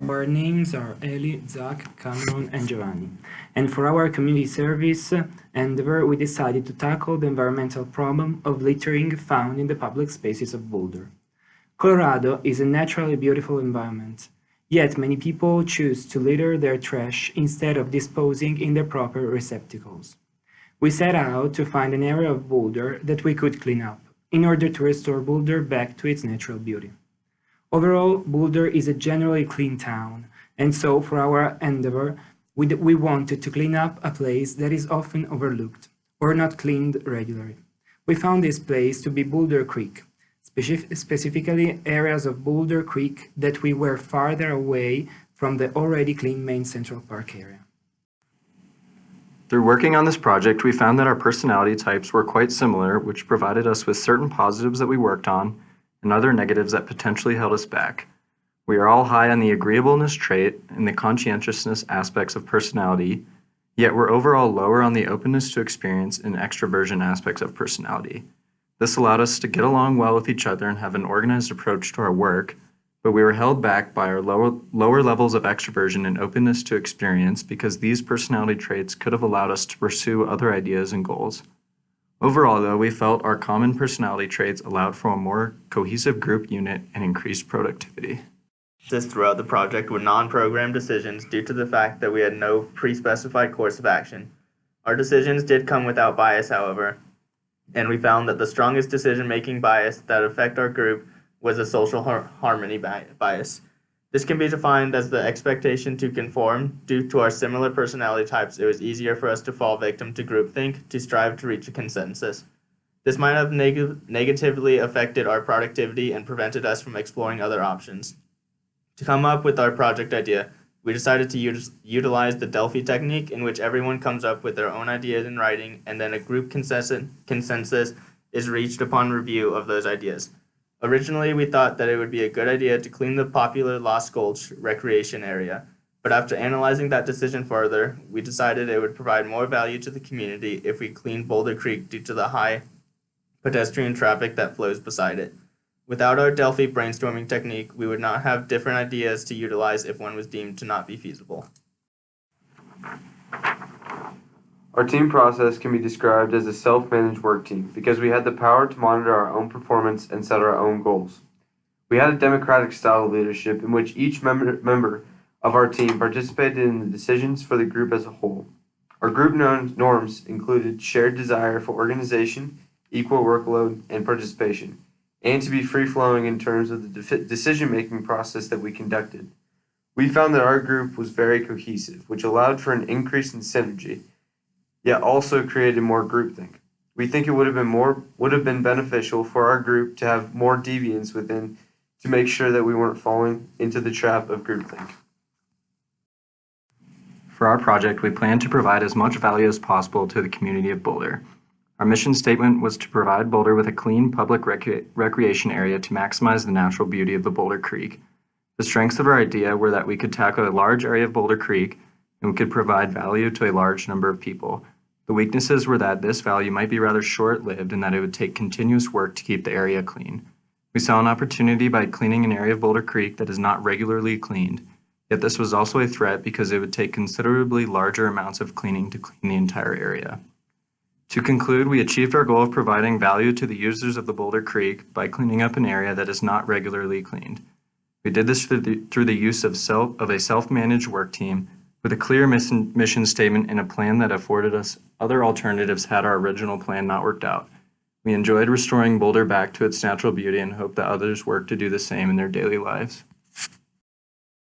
Our names are Eli, Zach, Cameron, and Giovanni. And for our community service endeavor, we decided to tackle the environmental problem of littering found in the public spaces of Boulder. Colorado is a naturally beautiful environment, yet many people choose to litter their trash instead of disposing in their proper receptacles. We set out to find an area of Boulder that we could clean up, in order to restore Boulder back to its natural beauty. Overall, Boulder is a generally clean town, and so for our endeavor, we wanted to clean up a place that is often overlooked, or not cleaned regularly. We found this place to be Boulder Creek, specifically areas of Boulder Creek that we were farther away from the already clean main Central Park area. Through working on this project, we found that our personality types were quite similar, which provided us with certain positives that we worked on and other negatives that potentially held us back. We are all high on the agreeableness trait and the conscientiousness aspects of personality, yet we're overall lower on the openness to experience and extroversion aspects of personality. This allowed us to get along well with each other and have an organized approach to our work, but we were held back by our lower levels of extroversion and openness to experience because these personality traits could have allowed us to pursue other ideas and goals. Overall, though, we felt our common personality traits allowed for a more cohesive group unit and increased productivity. Throughout the project were non-program decisions due to the fact that we had no pre-specified course of action. Our decisions did come without bias, however, and we found that the strongest decision-making bias that affect our group was a social harmony bias. This can be defined as the expectation to conform. Due to our similar personality types, it was easier for us to fall victim to groupthink to strive to reach a consensus. This might have negatively affected our productivity and prevented us from exploring other options. To come up with our project idea, we decided to utilize the Delphi technique, in which everyone comes up with their own ideas in writing, and then a group consensus is reached upon review of those ideas. Originally, we thought that it would be a good idea to clean the popular Lost Gulch recreation area, but after analyzing that decision further, we decided it would provide more value to the community if we cleaned Boulder Creek due to the high pedestrian traffic that flows beside it. Without our Delphi brainstorming technique, we would not have different ideas to utilize if one was deemed to not be feasible. Our team process can be described as a self-managed work team because we had the power to monitor our own performance and set our own goals. We had a democratic style of leadership in which each member of our team participated in the decisions for the group as a whole. Our group norms included shared desire for organization, equal workload, and participation, and to be free-flowing in terms of the decision-making process that we conducted. We found that our group was very cohesive, which allowed for an increase in synergy, yet also created more groupthink. We think it would have been beneficial for our group to have more deviance within to make sure that we weren't falling into the trap of groupthink. For our project, we plan to provide as much value as possible to the community of Boulder. Our mission statement was to provide Boulder with a clean public recreation area to maximize the natural beauty of the Boulder Creek. The strengths of our idea were that we could tackle a large area of Boulder Creek and we could provide value to a large number of people. The weaknesses were that this value might be rather short-lived and that it would take continuous work to keep the area clean. We saw an opportunity by cleaning an area of Boulder Creek that is not regularly cleaned, yet this was also a threat because it would take considerably larger amounts of cleaning to clean the entire area. To conclude, we achieved our goal of providing value to the users of the Boulder Creek by cleaning up an area that is not regularly cleaned. We did this through the use of a self-managed work team with a clear mission statement and a plan that afforded us other alternatives had our original plan not worked out. We enjoyed restoring Boulder back to its natural beauty and hope that others work to do the same in their daily lives.